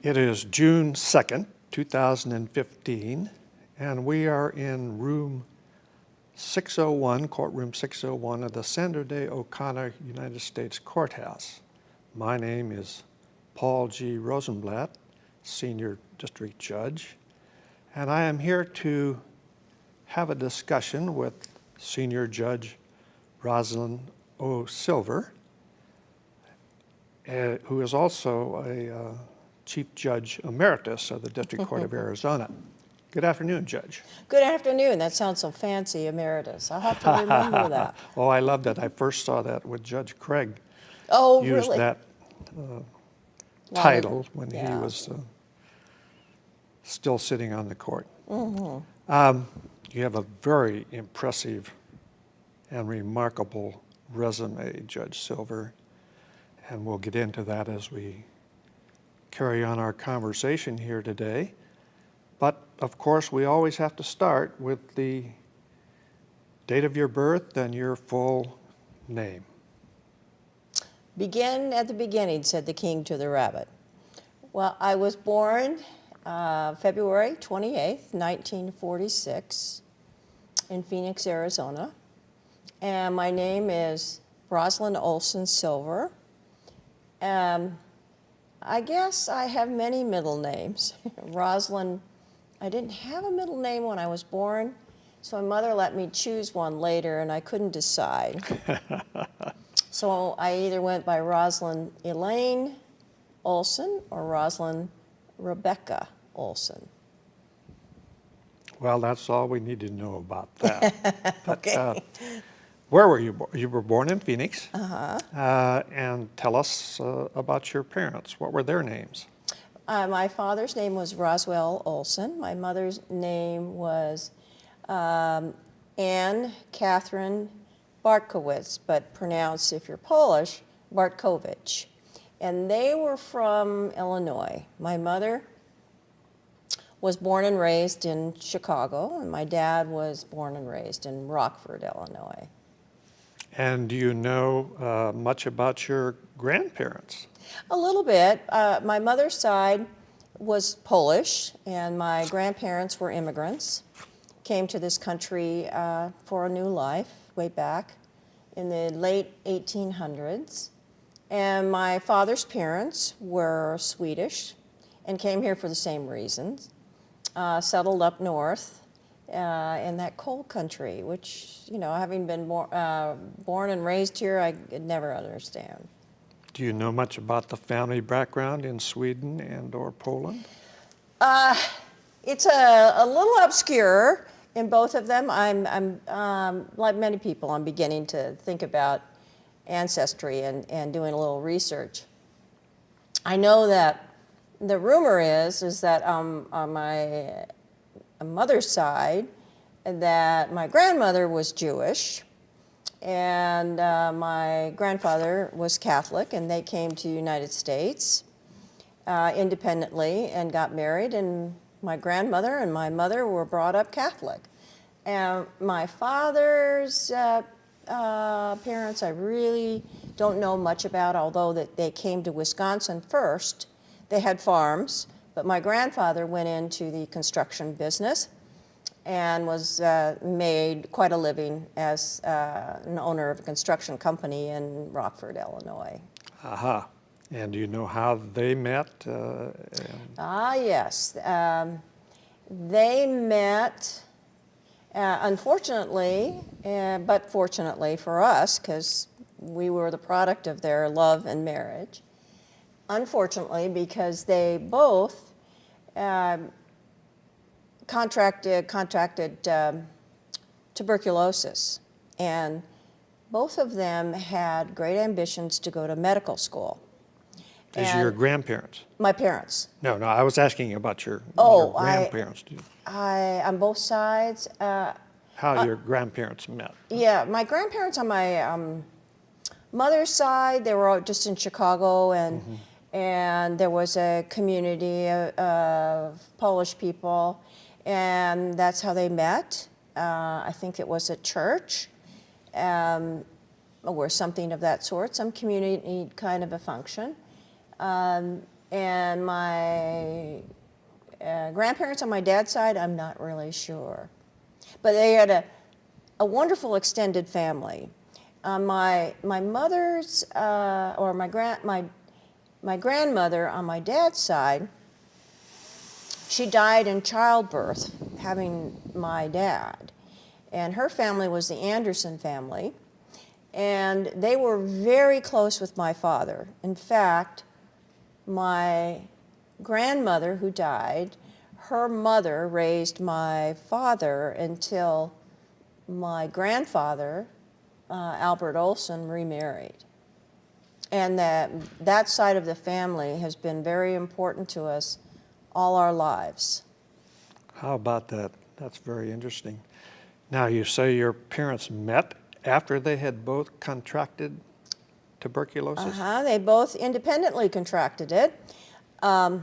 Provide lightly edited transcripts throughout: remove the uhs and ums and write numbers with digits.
It is June 2nd, 2015, and we are in room 601, courtroom 601 of the Sandra Day O'Connor United States Courthouse. My name is Paul G. Rosenblatt, Senior District Judge, and I am here to have a discussion with Senior Judge Roslyn O. Silver, who is also a Chief Judge Emeritus of the District Court of Arizona. Good afternoon, Judge. Good afternoon. That sounds so fancy, emeritus. I'll have to remember that. Oh, I love that. I first saw that with Judge Craig. Oh, Used really? that title when he yeah. was still sitting on the court. Mm-hmm. You have a very impressive and remarkable resume, Judge Silver, and we'll get into that as we carry on our conversation here today. But of course, we always have to start with the date of your birth and your full name. Begin at the beginning, said the king to the rabbit. Well, I was born February 28th, 1946 in Phoenix, Arizona. And my name is Roslyn Olson Silver. I guess I have many middle names. Roslyn, I didn't have a middle name when I was born, so my mother let me choose one later, and I couldn't decide. So I either went by Roslyn Elaine Olson or Roslyn Rebecca Olson. Well, that's all we need to know about that. Okay. Where were you born? You were born in Phoenix. Uh-huh. And tell us about your parents. What were their names? My father's name was Roswell Olson. My mother's name was Anne Catherine Bartkowicz, but pronounced, if you're Polish, Bartkowicz. And they were from Illinois. My mother was born and raised in Chicago, and my dad was born and raised in Rockford, Illinois. And do you know much about your grandparents? A little bit. My mother's side was Polish, and my grandparents were immigrants. Came to this country for a new life way back in the late 1800s. And my father's parents were Swedish and came here for the same reasons. Settled up north in that cold country, which, you know, having been born and raised here, I could never understand. Do you know much about the family background in Sweden and or Poland? It's a little obscure in both of them. I'm like many people, I'm beginning to think about ancestry and doing a little research. I know that the rumor is that on my mother's side, that my grandmother was Jewish, and my grandfather was Catholic, and they came to the United States independently and got married, and my grandmother and my mother were brought up Catholic. And my father's parents I really don't know much about, although that they came to Wisconsin first. They had farms, but my grandfather went into the construction business and was made quite a living as an owner of a construction company in Rockford, Illinois. Aha. And do you know how they met? Yes. They met, unfortunately, but fortunately for us, because we were the product of their love and marriage. Unfortunately, because they both contracted tuberculosis, and both of them had great ambitions to go to medical school. These are your grandparents? My parents. No, I was asking about your grandparents. On both sides. How your grandparents met? Yeah, my grandparents on my mother's side, they were all just in Chicago, and there was a community of Polish people, and that's how they met. I think it was a church or something of that sort, some community kind of a function. And my grandparents on my dad's side, I'm not really sure. But they had a wonderful extended family. My mother's, or my grandmother on my dad's side, she died in childbirth, having my dad. And her family was the Anderson family. And they were very close with my father. In fact, my grandmother who died, her mother raised my father until my grandfather, Albert Olson, remarried. And that side of the family has been very important to us all our lives. How about that? That's very interesting. Now, you say your parents met after they had both contracted tuberculosis? They both independently contracted it. My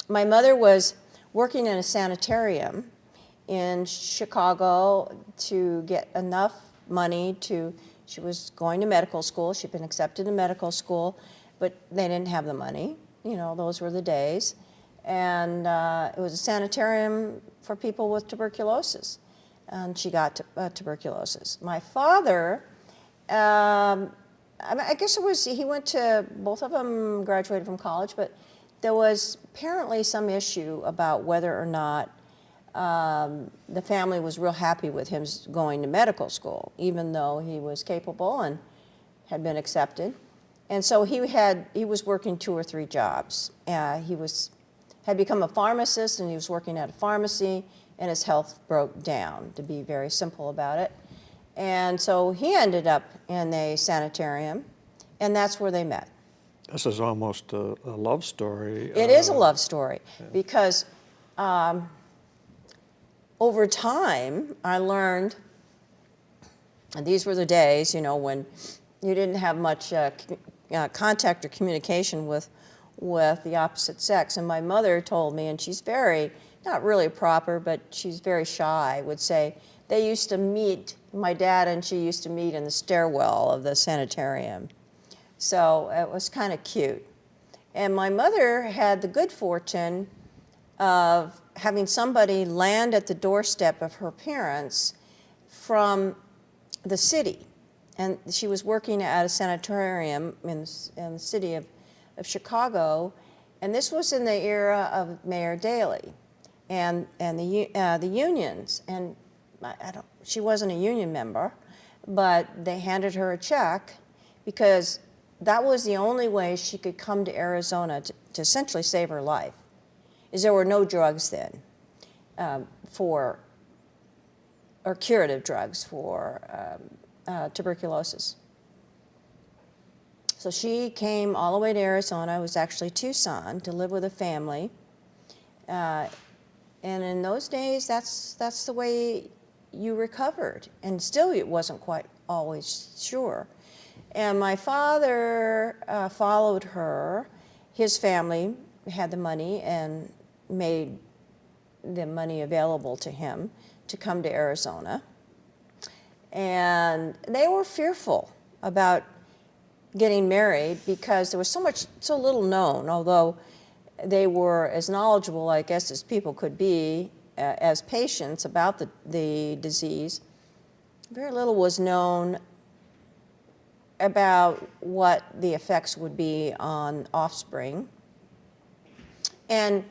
mother was working in a sanitarium in Chicago to get enough money she was going to medical school. She'd been accepted to medical school, but they didn't have the money. You know, those were the days. And it was a sanitarium for people with tuberculosis. And she got tuberculosis. My father, I guess he went to, both of them graduated from college, but there was apparently some issue about whether or not the family was real happy with him going to medical school, even though he was capable and had been accepted. And so he was working 2 or 3 jobs. He had become a pharmacist, and he was working at a pharmacy, and his health broke down, to be very simple about it. And so he ended up in a sanitarium, and that's where they met. This is almost a love story. It is a love story, because over time I learned, and these were the days, you know, when you didn't have much contact or communication with the opposite sex. And my mother told me, and she's very, not really proper, but she's very shy, would say, they used to meet, my dad and she used to meet in the stairwell of the sanitarium. So it was kind of cute. And my mother had the good fortune of having somebody land at the doorstep of her parents from the city. And she was working at a sanitarium in the city of Chicago, and this was in the era of Mayor Daley and the unions. And she wasn't a union member, but they handed her a check because that was the only way she could come to Arizona to essentially save her life. Is there were no drugs then or curative drugs for tuberculosis. So she came all the way to Arizona. It was actually Tucson, to live with a family. And in those days, that's the way you recovered. And still, it wasn't quite always sure. And my father followed her. His family had the money and made the money available to him to come to Arizona. And they were fearful about getting married because there was so little known, although they were as knowledgeable, I guess, as people could be as patients about the disease. Very little was known about what the effects would be on offspring. And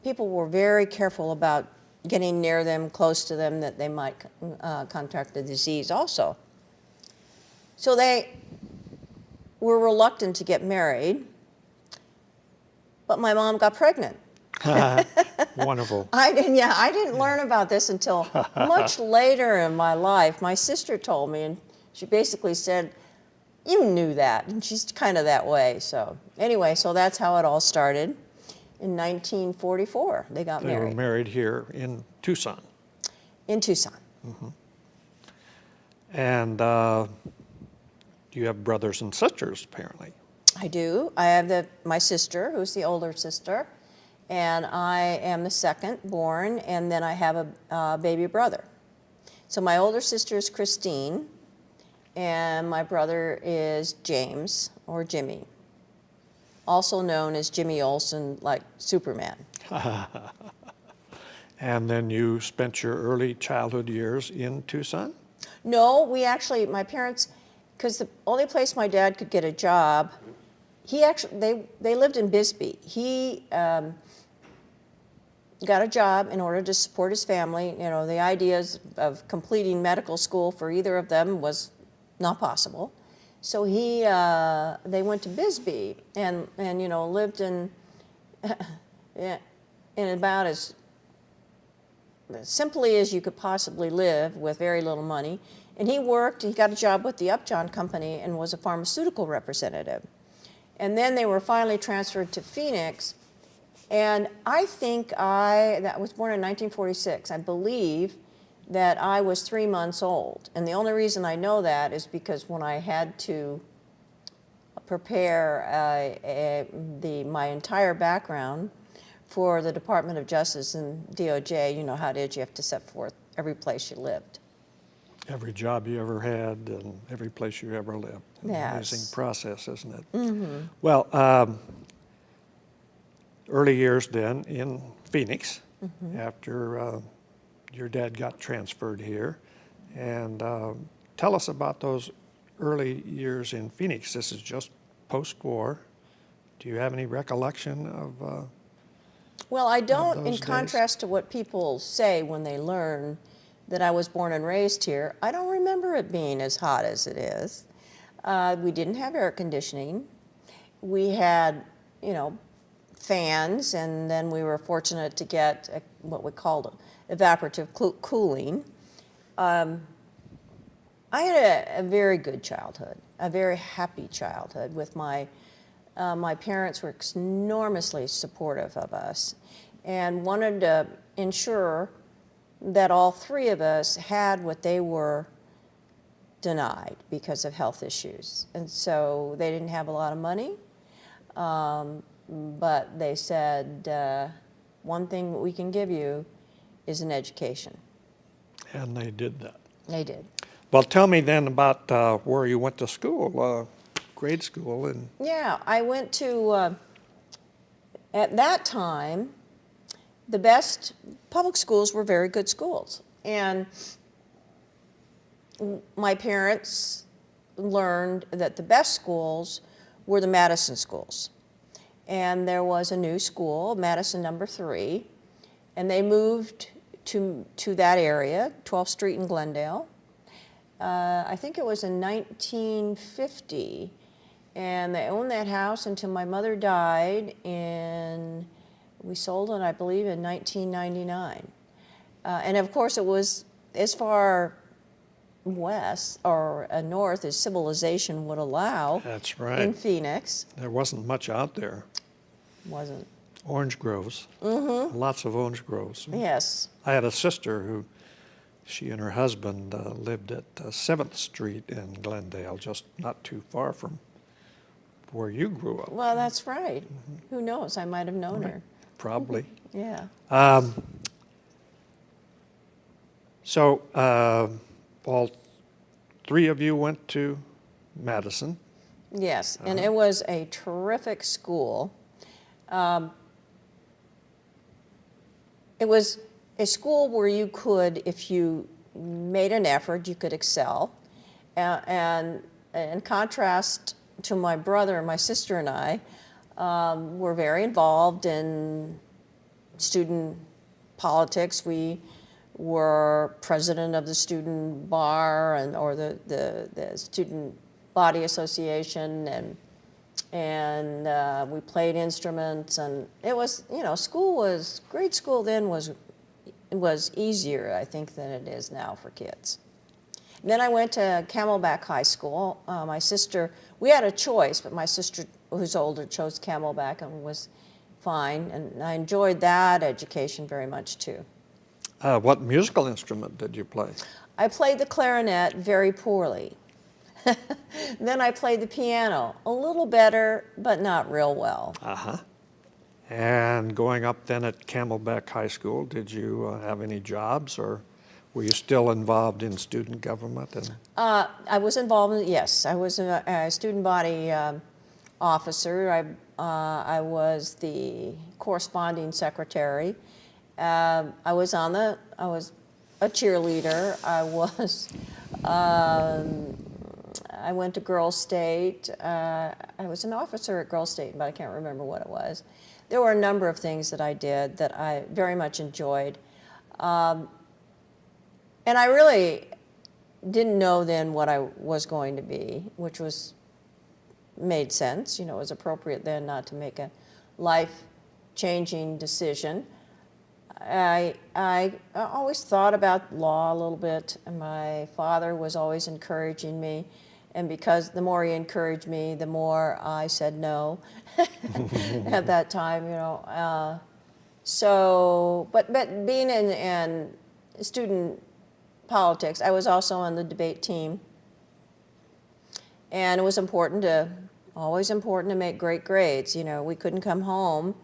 people were very careful about getting near them, close to them, that they might contract the disease also. So they were reluctant to get married, but my mom got pregnant. Wonderful. I didn't learn about this until much later in my life. My sister told me, and she basically said, "You knew that," and she's kind of that way. So anyway, so that's how it all started. In 1944, they got married. They were married here in Tucson. In Tucson. Mm-hmm. And you have brothers and sisters, apparently. I do. I have my sister, who's the older sister, and I am the second born, and then I have a baby brother. So my older sister is Christine, and my brother is James, or Jimmy. also known as Jimmy Olsen, like Superman. And then you spent your early childhood years in Tucson? No, we actually, my parents, because the only place my dad could get a job, they lived in Bisbee. He got a job in order to support his family. You know, the ideas of completing medical school for either of them was not possible. So they went to Bisbee and you know, lived in about as simply as you could possibly live with very little money. And he got a job with the Upjohn Company and was a pharmaceutical representative. And then they were finally transferred to Phoenix. And I was born in 1946. I believe that I was 3 months old. And the only reason I know that is because when I had to prepare my entire background for the Department of Justice and DOJ, you know how it is, you have to set forth every place you lived. Every job you ever had and every place you ever lived. Yes. Amazing process, isn't it? Mm-hmm. Well, early years then in Phoenix, after your dad got transferred here. And tell us about those early years in Phoenix. This is just post-war. Do you have any recollection of Well, I don't, those in days? contrast to what people say when they learn that I was born and raised here, I don't remember it being as hot as it is. We didn't have air conditioning. We had, you know, fans, and then we were fortunate to get what we called evaporative cooling. I had a very good childhood, a very happy childhood with my parents were enormously supportive of us and wanted to ensure that all three of us had what they were denied because of health issues. And so they didn't have a lot of money, but they said, one thing we can give you is an education. And they did that. They did. Well, tell me then about where you went to school, grade school. And Yeah, I went to, at that time, the best public schools were very good schools. And my parents learned that the best schools were the Madison schools. And there was a new school, Madison number 3, and they moved to that area, 12th Street in Glendale. I think it was in 1950, and they owned that house until my mother died we sold it, I believe, in 1999. And of course it was as far west or north as civilization would allow. that's right. In Phoenix. There wasn't much out there. Wasn't. Orange groves. Mm-hmm. Lots of orange groves. Yes. I had a sister who, she and her husband lived at 7th Street in Glendale, just not too far from where you grew up. Well, that's right. Who knows? I might have known her. Probably. Yeah. So all three of you went to Madison. Yes, and it was a terrific school. It was a school where you could, if you made an effort, you could excel. And in contrast to my brother and my sister and I, were very involved in student politics. We were president of the student bar or the student body association, and we played instruments, and it was, you know, grade school then was easier, I think, than it is now for kids. And then I went to Camelback High School. My sister, we had a choice, but my sister, who's older, chose Camelback and was fine, and I enjoyed that education very much too. What musical instrument did you play? I played the clarinet very poorly. Then I played the piano, a little better, but not real well. Uh-huh. And going up then at Camelback High School, did you have any jobs, or were you still involved in student government? I was involved in, yes, I was a student body officer. I was the corresponding secretary. I was a cheerleader. I went to Girls State. I was an officer at Girls State, but I can't remember what it was. There were a number of things that I did that I very much enjoyed. And I really didn't know then what I was going to be, which made sense. You know, it was appropriate then not to make a life-changing decision. I always thought about law a little bit, and my father was always encouraging me. And because the more he encouraged me, the more I said no at that time, you know. But being in student politics, I was also on the debate team. And it was always important to make great grades. You know, we couldn't come home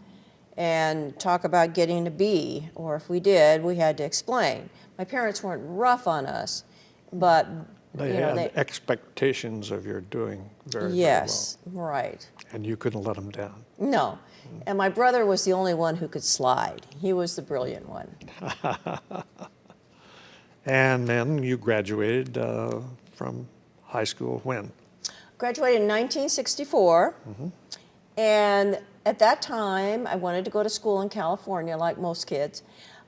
and talk about getting a B, or if we did, we had to explain. My parents weren't rough on us, but They had expectations of your doing very, yes, very well. Right. And you couldn't let them down. No. And my brother was the only one who could slide. He was the brilliant one. And then you graduated from high school when? Graduated in 1964. Mm-hmm. And at that time, I wanted to go to school in California, like most kids.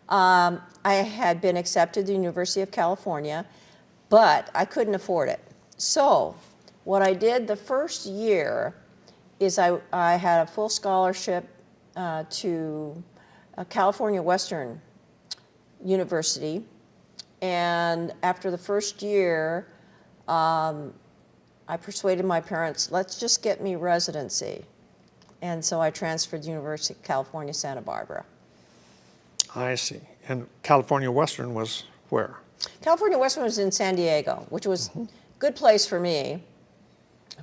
I had been accepted to the University of California, but I couldn't afford it. So what I did the first year is I had a full scholarship to California Western University. And after the first year, I persuaded my parents, let's just get me residency. And so I transferred to the University of California, Santa Barbara. I see. And California Western was where? California Western was in San Diego, which was a good place for me,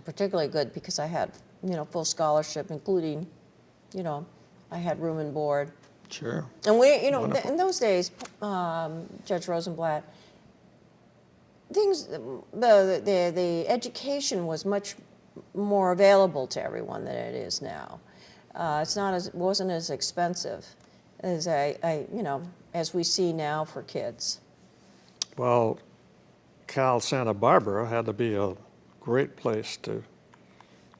particularly good because I had, you know, full scholarship, including, you know, I had room and board. Sure. And we, you know, in those days, Judge Rosenblatt, the education was much more available to everyone than it is now. It wasn't as expensive as as we see now for kids. Well, Cal Santa Barbara had to be a great place to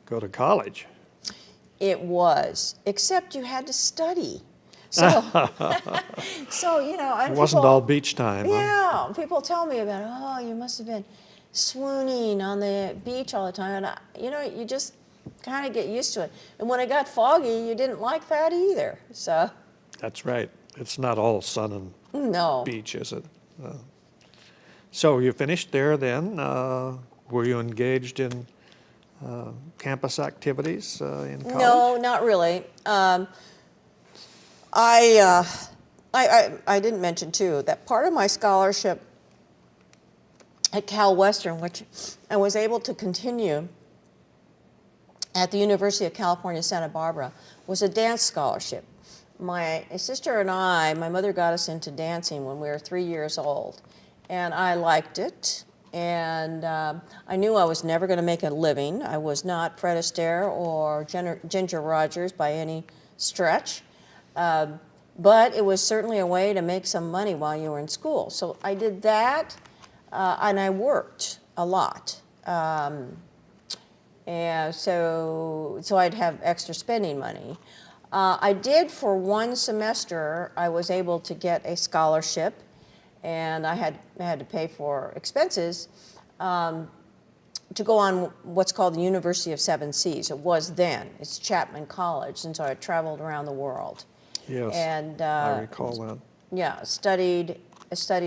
go to college. It was, except you had to study. So, you know, it wasn't all beach time. Yeah, huh? People tell me about, oh, you must have been swooning on the beach all the time, and you know, you just kind of get used to it. And when it got foggy, you didn't like that either. So. That's right. It's not all sun and beach, is it? So you finished there then. Were you engaged in campus activities in college? No, not really. I didn't mention too that part of my scholarship at Cal Western, which I was able to continue at the University of California, Santa Barbara, was a dance scholarship. My sister and my mother got us into dancing when we were 3 years old, and I liked it. And I knew I was never going to make a living. I was not Fred Astaire or Ginger Rogers by any stretch. But it was certainly a way to make some money while you were in school. So I did that, and I worked a lot. And so I'd have extra spending money. I did for one semester, I was able to get a scholarship, and I had to pay for expenses to go on what's called the University of Seven Seas. It was then. It's Chapman College, and so I traveled around the world. Yes, and I recall that. Yeah, studied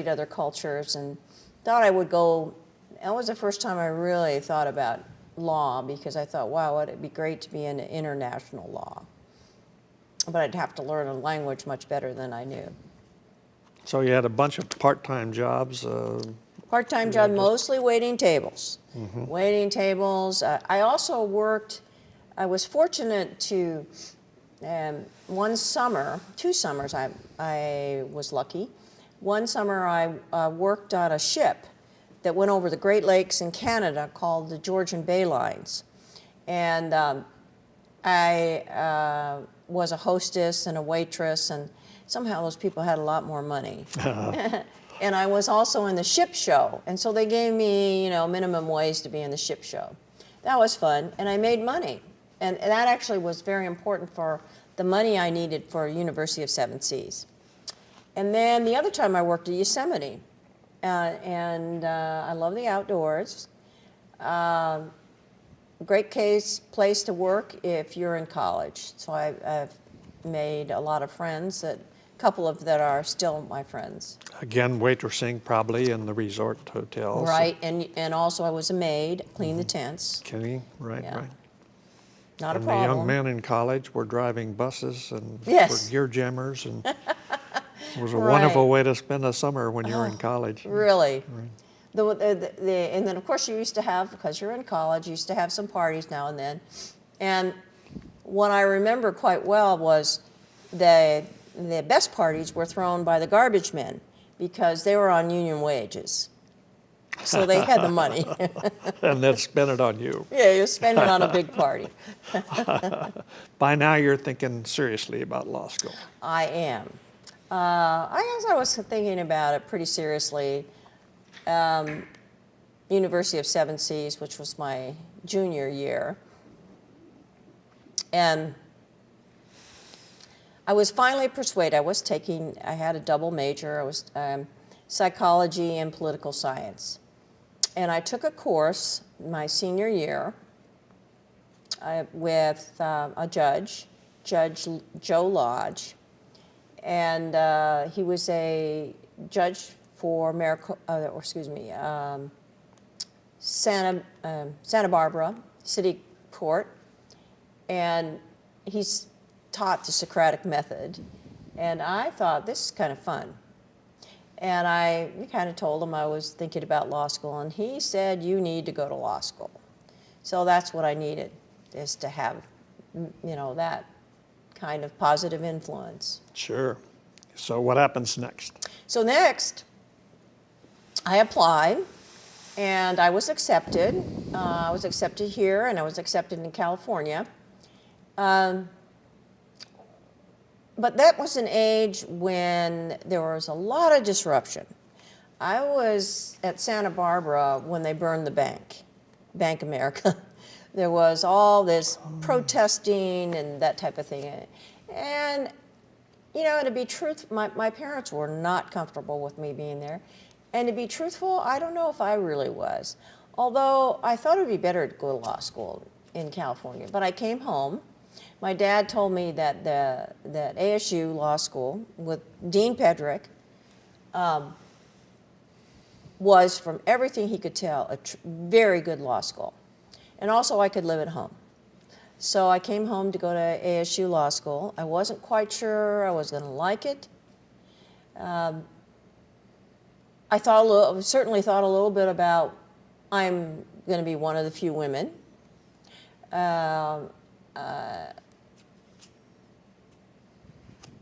other cultures and thought I would go. That was the first time I really thought about law, because I thought, wow, it'd be great to be in international law. But I'd have to learn a language much better than I knew. So you had a bunch of part-time jobs? Part-time job, mostly waiting tables. Mm-hmm. Waiting tables. I also worked, I was fortunate to, one summer, 2 summers I was lucky. One summer I worked on a ship that went over the Great Lakes in Canada called the Georgian Bay Lines. And I was a hostess and a waitress, and somehow those people had a lot more money. And I was also in the ship show, and so they gave me, minimum wage to be in the ship show. That was fun, and I made money. And that actually was very important for the money I needed for University of Seven Seas. And then the other time I worked at Yosemite, and I love the outdoors. Great place to work if you're in college. So I've made a lot of friends, a couple of that are still my friends. Again, waitressing probably in the resort hotels. Right, and also I was a maid, cleaned the tents. Kenny, right, Yeah. right. Not And a the young problem. men in college were driving buses and Yes. were gear jammers, and it was a Right. wonderful way to spend a summer when you were in college. Really. And then of course you used to have, because you're in college, you used to have some parties now and then. And what I remember quite well was the best parties were thrown by the garbage men because they were on union wages. So they had the money. And then spend it on you. Yeah, you spend it on a big party. By now you're thinking seriously about law school. I am. I guess I was thinking about it pretty seriously. University of Seven Seas, which was my junior year. And I was finally persuaded. I had a double major. I was psychology and political science. And I took a course my senior year with a judge, Judge Joe Lodge. And he was a judge for Santa Barbara City Court. And he's taught the Socratic method. And I thought, this is kind of fun. And I kind of told him I was thinking about law school, and he said, you need to go to law school. So that's what I needed, is to have, that kind of positive influence. Sure. So what happens next? So next, I applied, and I was accepted. I was accepted here, and I was accepted in California. But that was an age when there was a lot of disruption. I was at Santa Barbara when they burned the Bank America. There was all this protesting and that type of thing. And, to be truthful, my parents were not comfortable with me being there. And to be truthful, I don't know if I really was. Although I thought it would be better to go to law school in California. But I came home. My dad told me that that ASU Law School with Dean Pedrick was, from everything he could tell, a very good law school. And also I could live at home. So I came home to go to ASU Law School. I wasn't quite sure I was going to like it. I certainly thought a little bit about, I'm going to be one of the few women.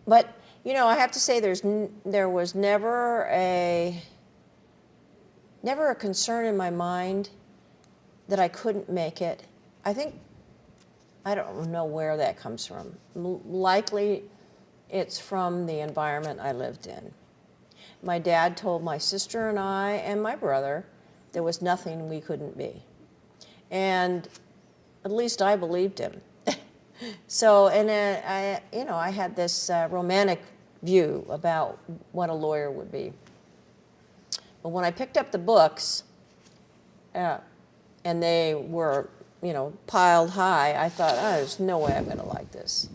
But, I have to say there was never a concern in my mind that I couldn't make it. I don't know where that comes from. Likely it's from the environment I lived in. My dad told my sister and I and my brother there was nothing we couldn't be. And at least I believed him. So, and I had this romantic view about what a lawyer would be. But when I picked up the books, and they were, piled high, I thought, there's no way I'm going to like this.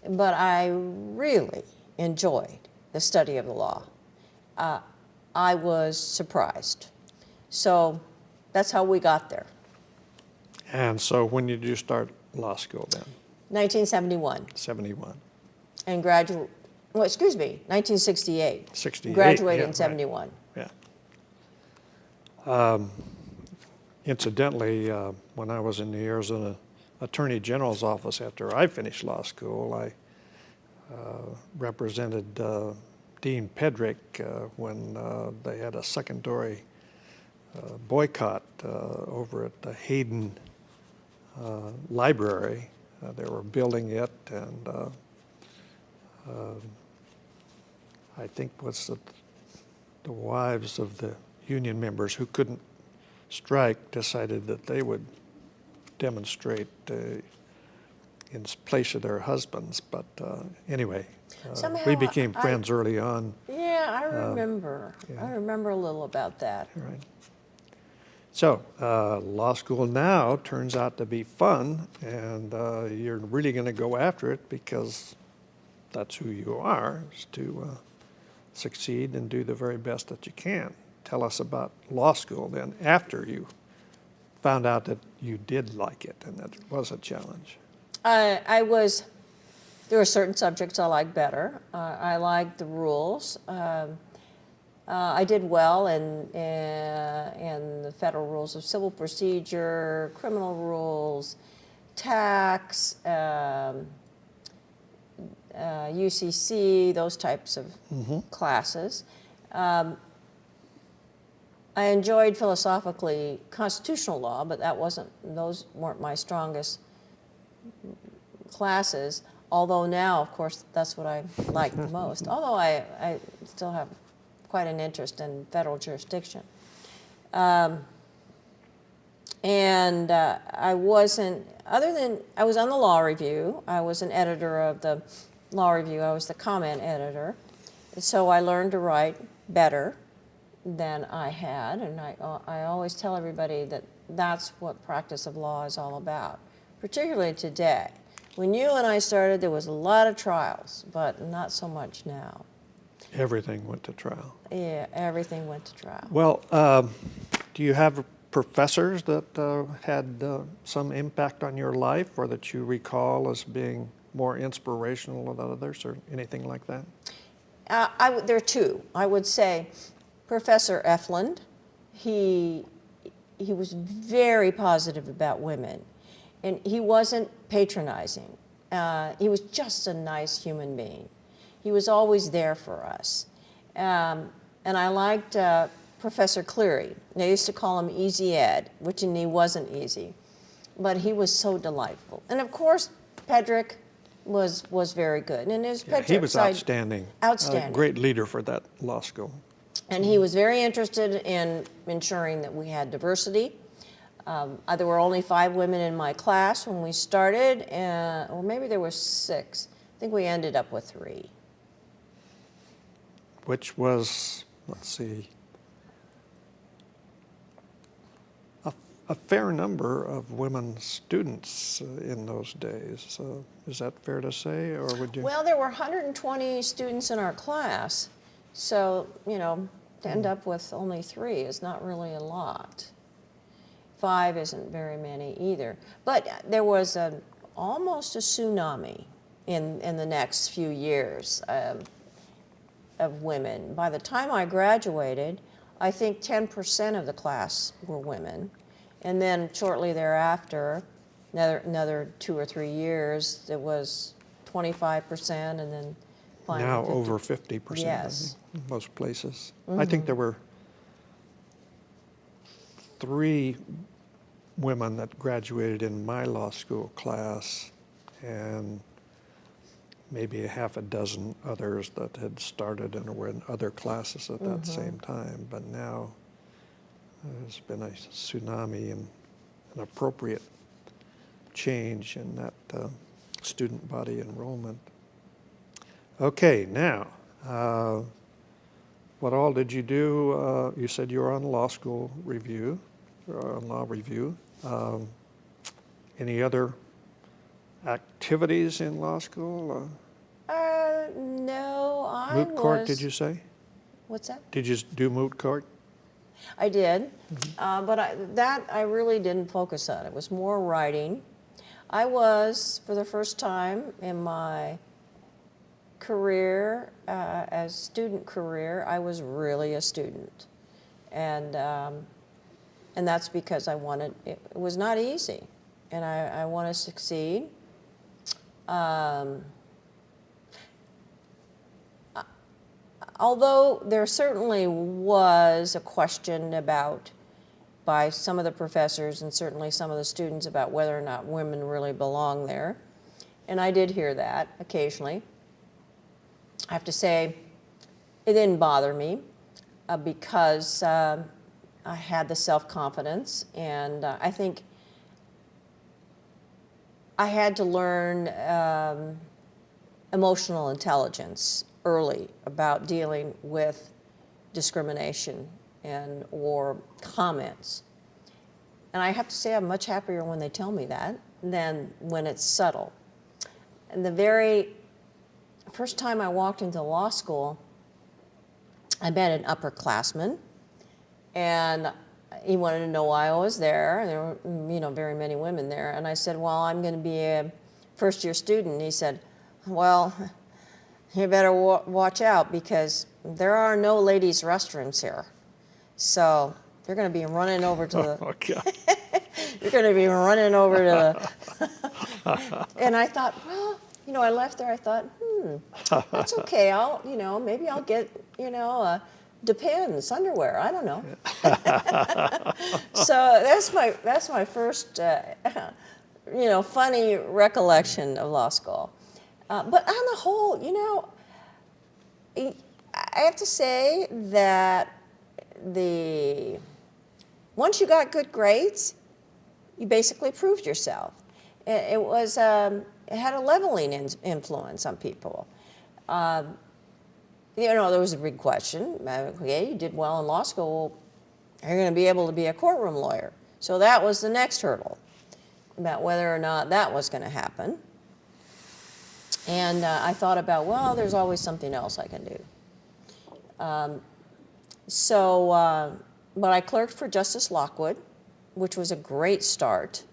But I really enjoyed the study of the law. I was surprised. So that's how we got there. And so when did you start law school then? 1971. 71. And 1968. 68. Graduated yeah, in 71. Right. Yeah. Incidentally, when I was in the Arizona Attorney General's office after I finished law school, I represented Dean Pedrick when they had a secondary boycott over at the Hayden Library They were building it, and I think was the wives of the union members who couldn't strike decided that they would demonstrate in place of their husbands. But anyway, Somehow we became friends early on. Yeah, I remember. yeah. I remember a little about that. Right. So law school now turns out to be fun, and you're really going to go after it because that's who you are, is to succeed and do the very best that you can. Tell us about law school then, after you found out that you did like it and that it was a challenge. There were certain subjects I liked better. I liked the rules. I did well in the federal rules of civil procedure, criminal rules, tax, UCC, those types of classes. I enjoyed philosophically constitutional law, but those weren't my strongest classes. Although now, of course, that's what I like the most. Although I still have quite an interest in federal jurisdiction. I was on the law review. I was an editor of the law review. I was the comment editor. So I learned to write better than I had, and I always tell everybody that that's what practice of law is all about, particularly today. When you and I started, there was a lot of trials, but not so much now. Everything went to trial. Yeah, everything went to trial. Well, do you have professors that had some impact on your life, or that you recall as being more inspirational than others, or anything like that? There are two. I would say Professor Efland, he was very positive about women, and he wasn't patronizing. He was just a nice human being. He was always there for us. And I liked Professor Cleary. They used to call him Easy Ed, which he wasn't easy, but he was so delightful. And of course, Pedrick was very good. And He was outstanding. Outstanding. A great leader for that law school. And he was very interested in ensuring that we had diversity. There were only 5 women in my class when we started, or maybe there were 6. I think we ended up with 3. Which was, let's see, a fair number of women students in those days. So is that fair to say, or would you? Well, there were 120 students in our class, so, to end up with only 3 is not really a lot. 5 isn't very many either. But there was almost a tsunami in the next few years of women. By the time I graduated, I think 10% of the class were women. And then shortly thereafter, another 2 or 3 years, it was 25%, and then finally Now 50. over 50%, Yes. I think, in most places. I think there were 3 women that graduated in my law school class, and maybe a half a dozen others that had started and were in other classes at that same time. But now there's been a tsunami and an appropriate change in that student body enrollment. Okay, now, what all did you do? You said you were on law school review, or on law review. Any other activities in law school? No, I Moot court, did you say? What's that? Did you do moot court? I did, but I really didn't focus on. It was more writing. I was, for the first time in my career, as student career, I was really a student. And that's because I wanted, it was not easy, and I want to succeed. Although there certainly was a question by some of the professors and certainly some of the students about whether or not women really belong there. And I did hear that occasionally. I have to say, it didn't bother me because I had the self-confidence, and I think I had to learn emotional intelligence early about dealing with discrimination or comments. And I have to say I'm much happier when they tell me that than when it's subtle. And the very first time I walked into law school, I met an upperclassman, and he wanted to know why I was there. And there were, very many women there. And I said, well, I'm going to be a first-year student. And he said, well, you better watch out because there are no ladies' restrooms here. So you're going to be running over to the... Oh, God. You're going to be running over to the... And I thought, well, I left there. I thought, that's okay. Maybe I'll get, Depends underwear. I don't know. So that's my first, funny recollection of law school. But on the whole, I have to say that once you got good grades, you basically proved yourself. It had a leveling influence on people. There was a big question. Okay, you did well in law school. Are you going to be able to be a courtroom lawyer? So that was the next hurdle about whether or not that was going to happen. And I thought about, well, there's always something else I can do. But I clerked for Justice Lockwood, which was a great start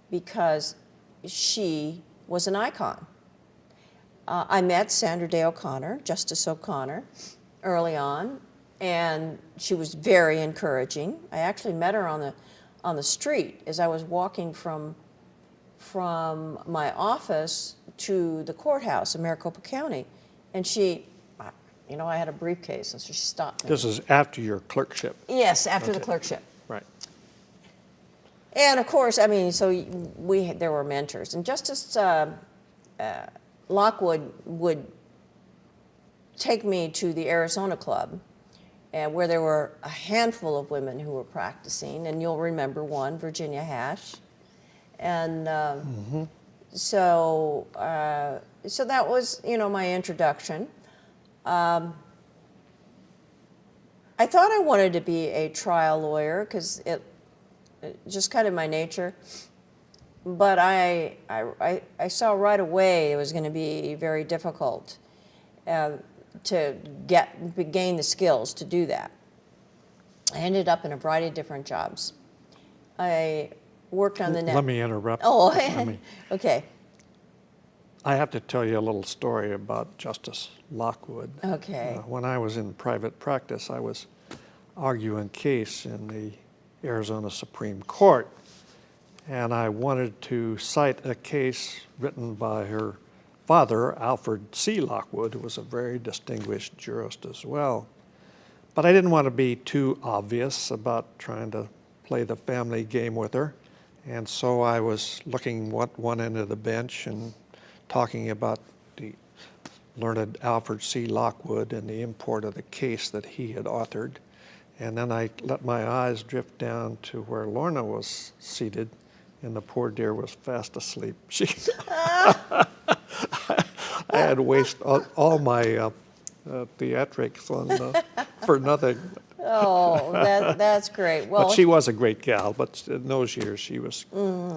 because she was an icon. I met Sandra Day O'Connor, Justice O'Connor, early on, and she was very encouraging. I actually met her on the street as I was walking from my office to the courthouse in Maricopa County, and she, I had a briefcase, and so she stopped me. This is after your clerkship. Yes, after the clerkship. Right. And of course, there were mentors, and Justice Lockwood would take me to the Arizona Club, where there were a handful of women who were practicing, and you'll remember one, Virginia Hash. And so that was, my introduction. I thought I wanted to be a trial lawyer because it just kind of my nature. But I saw right away it was going to be very difficult to gain the skills to do that. I ended up in a variety of different jobs. I worked on the net. Let me interrupt. Oh, okay. I have to tell you a little story about Justice Lockwood. Okay. When I was in private practice, I was arguing a case in the Arizona Supreme Court. And I wanted to cite a case written by her father, Alfred C. Lockwood, who was a very distinguished jurist as well. But I didn't want to be too obvious about trying to play the family game with her. And so I was looking at one end of the bench and talking about the learned Alfred C. Lockwood and the import of the case that he had authored. And then I let my eyes drift down to where Lorna was seated, and the poor dear was fast asleep. I had wasted all my theatrics for nothing. Oh, that's great. Well, but she was a great gal. But in those years, she was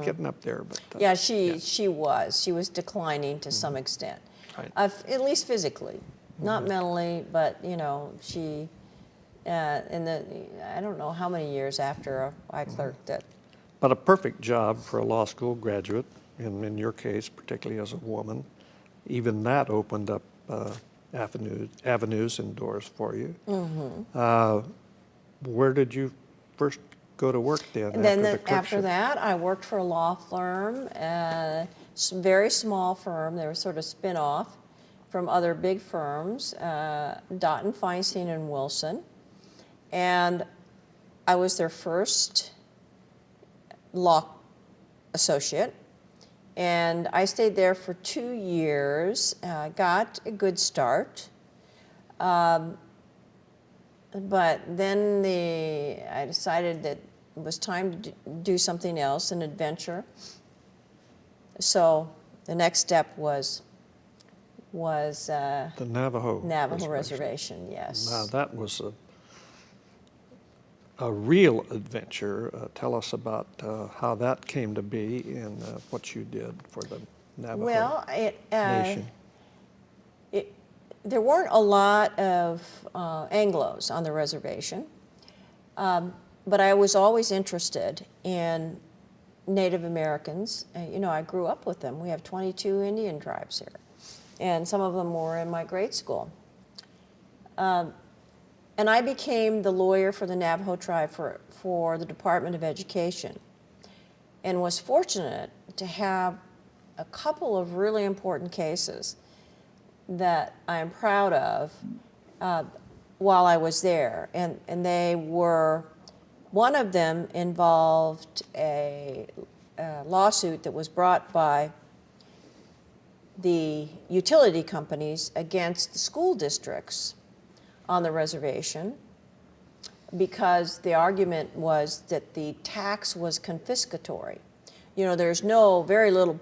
getting up there. But yeah, she was declining to some extent, Right. At least physically, not mentally. But she, I don't know how many years after I clerked it. But a perfect job for a law school graduate, and in your case, particularly as a woman, even that opened up avenues and doors for you. Where did you first go to work then? After that, I worked for a law firm, very small firm. They were sort of spin-off from other big firms, Doughton, Feinstein, and Wilson. And I was their first law associate, And I stayed there for 2 years, got a good start. But then I decided that it was time to do something else, an adventure. So the next step was The Navajo Reservation, yes. Now, that was a real adventure. Tell us about how that came to be and what you did for the Navajo Nation. There weren't a lot of Anglos on the reservation, but I was always interested in Native Americans. I grew up with them. We have 22 Indian tribes here, and some of them were in my grade school. And I became the lawyer for the Navajo tribe for the Department of Education, and was fortunate to have a couple of really important cases that I am proud of while I was there. And they were, one of them involved a lawsuit that was brought by the utility companies against the school districts on the reservation, because the argument was that the tax was confiscatory. There's very little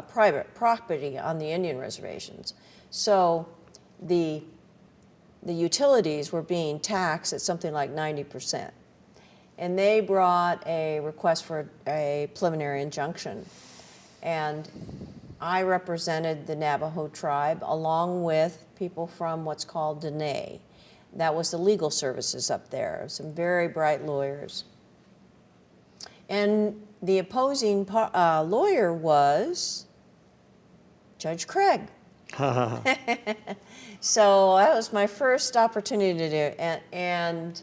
private property on the Indian reservations. So the utilities were being taxed at something like 90%. And they brought a request for a preliminary injunction. And I represented the Navajo tribe along with people from what's called Dene. That was the legal services up there, some very bright lawyers. And the opposing lawyer was Judge Craig. So that was my first opportunity to do it. And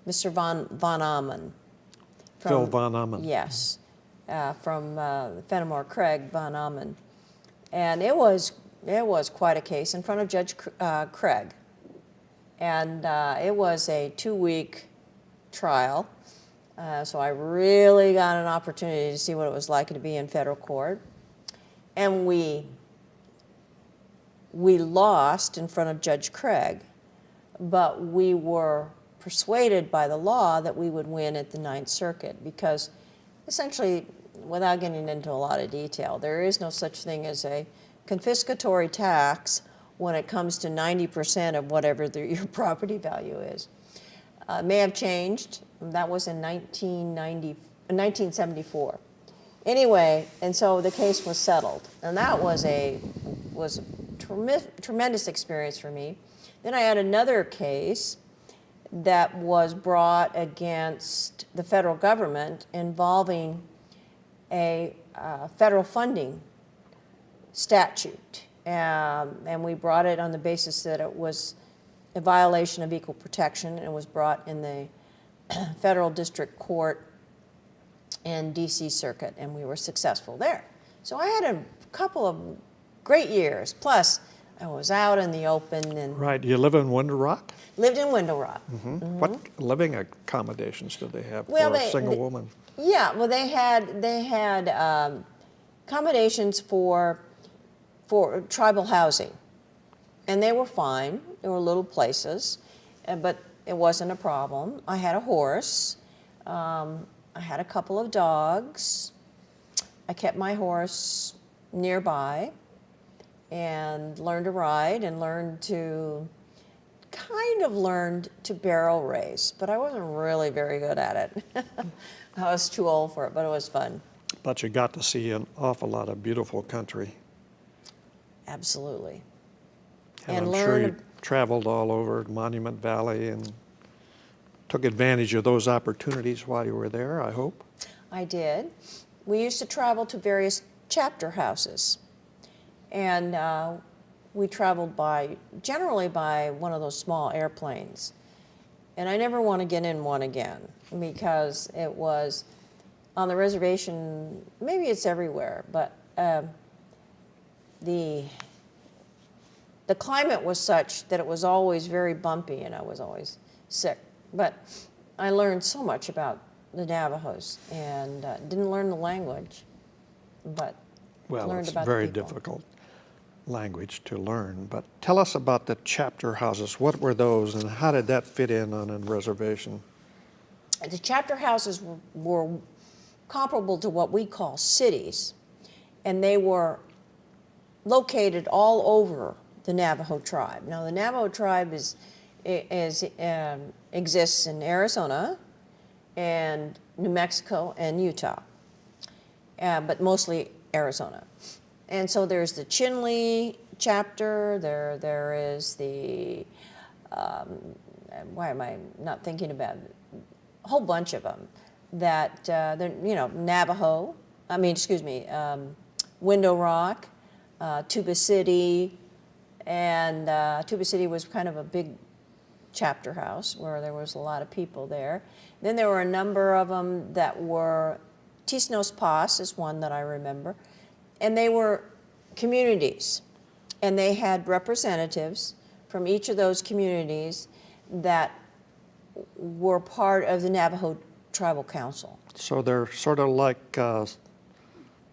Mr. Von Ammen. Phil Von Ammen. Yes, from Fenimore Craig Von Ammen. And it was quite a case in front of Judge Craig. And it was a 2-week trial. So I really got an opportunity to see what it was like to be in federal court. And we lost in front of Judge Craig, but we were persuaded by the law that we would win at the Ninth Circuit, because essentially, without getting into a lot of detail, there is no such thing as a confiscatory tax when it comes to 90% of whatever your property value is. It may have changed. That was in 1974. Anyway, and so the case was settled, and that was a tremendous experience for me. Then I had another case that was brought against the federal government involving a federal funding statute, and we brought it on the basis that it was a violation of equal protection, and it was brought in the federal district court and DC circuit, and we were successful there. So I had a couple of great years. Plus, I was out in the open. And right. You live in Window Rock? Lived in Window Rock. Mm-hmm. Mm-hmm. What living accommodations did they have for a single woman? Yeah, well, they had accommodations for tribal housing, and they were fine. There were little places, but it wasn't a problem. I had a horse. I had a couple of dogs. I kept my horse nearby and learned to ride and learned to barrel race, but I wasn't really very good at it. I was too old for it, but it was fun. But you got to see an awful lot of beautiful country. Absolutely. And I'm sure you traveled all over Monument Valley and took advantage of those opportunities while you were there, I hope. I did. We used to travel to various chapter houses, and we traveled generally by one of those small airplanes. And I never want to get in one again, because it was on the reservation. Maybe it's everywhere, but the climate was such that it was always very bumpy, and I was always sick. But I learned so much about the Navajos and didn't learn the language, but Well, learned it's about very the people. difficult language to learn. But tell us about the chapter houses. What were those, and how did that fit in on a reservation? The chapter houses were comparable to what we call cities, and they were located all over the Navajo tribe. Now, the Navajo tribe exists in Arizona and New Mexico and Utah, but mostly Arizona. And so there's the Chinle chapter, there is the, why am I not thinking about it? A whole bunch of them that, Navajo, Window Rock, Tuba City, and Tuba City was kind of a big chapter house where there was a lot of people there. Then there were a number of them that were, Tisnos Pas is one that I remember, and they were communities, and they had representatives from each of those communities that were part of the Navajo Tribal Council. So they're sort of like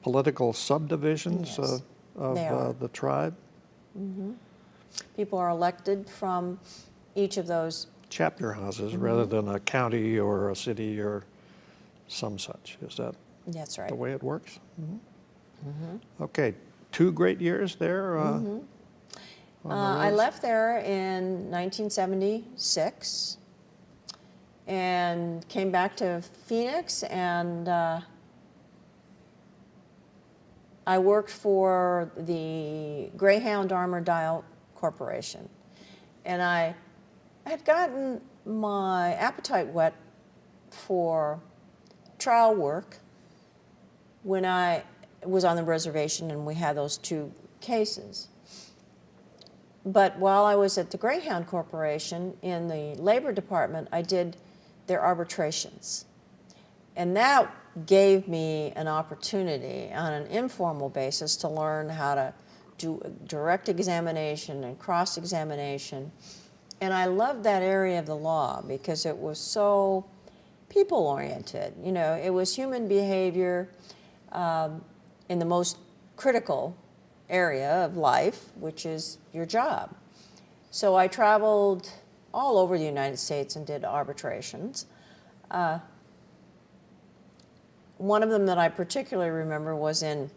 political subdivisions Yes, they are. of the tribe? People are elected from each of those. Chapter houses rather than a county or a city or some such. Is that That's right. the way it works? Okay, 2 great years there? On the I roads? left there in 1976 and came back to Phoenix, and I worked for the Greyhound Armor Dial Corporation. And I had gotten my appetite whet for trial work when I was on the reservation and we had those 2 cases. But while I was at the Greyhound Corporation in the Labor Department, I did their arbitrations. And that gave me an opportunity on an informal basis to learn how to do direct examination and cross-examination. And I loved that area of the law because it was so people-oriented. You know, it was human behavior in the most critical area of life, which is your job. So I traveled all over the United States and did arbitrations. One of them that I particularly remember was in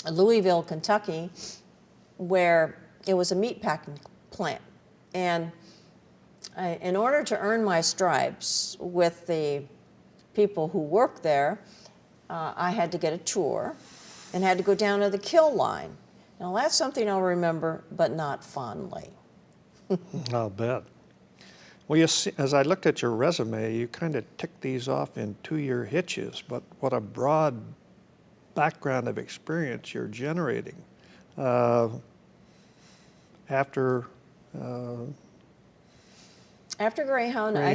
Louisville, Kentucky, where it was a meat packing plant. And in order to earn my stripes with the people who worked there, I had to get a tour and had to go down to the kill line. Now that's something I'll remember, but not fondly. I'll bet. Well, you see, as I looked at your resume, you kind of ticked these off in 2-year hitches, but what a broad background of experience you're generating. After Greyhound, I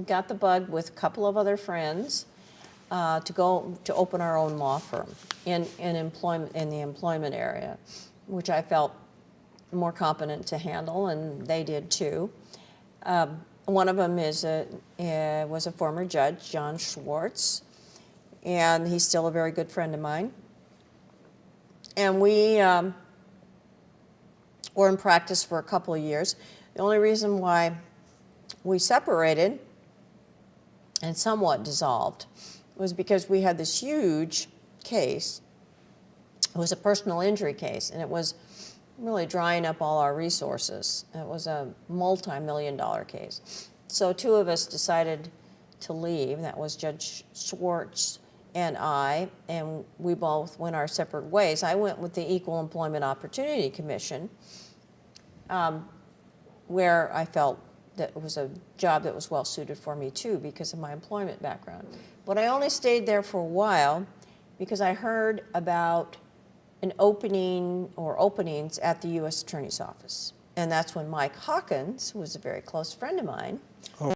got the bug with a couple of other friends to go to open our own law firm in the employment area, which I felt more competent to handle, and they did too. One of them was a former judge, John Schwartz, and he's still a very good friend of mine. And we were in practice for a couple of years. The only reason why we separated and somewhat dissolved was because we had this huge case. It was a personal injury case, and it was really drying up all our resources. It was a multi-million-dollar case. So 2 of us decided to leave. That was Judge Schwartz and I, and we both went our separate ways. I went with the Equal Employment Opportunity Commission, where I felt that it was a job that was well suited for me too because of my employment background. But I only stayed there for a while because I heard about an opening or openings at the U.S. Attorney's Office. And that's when Mike Hawkins, who was a very close friend of mine, Oh,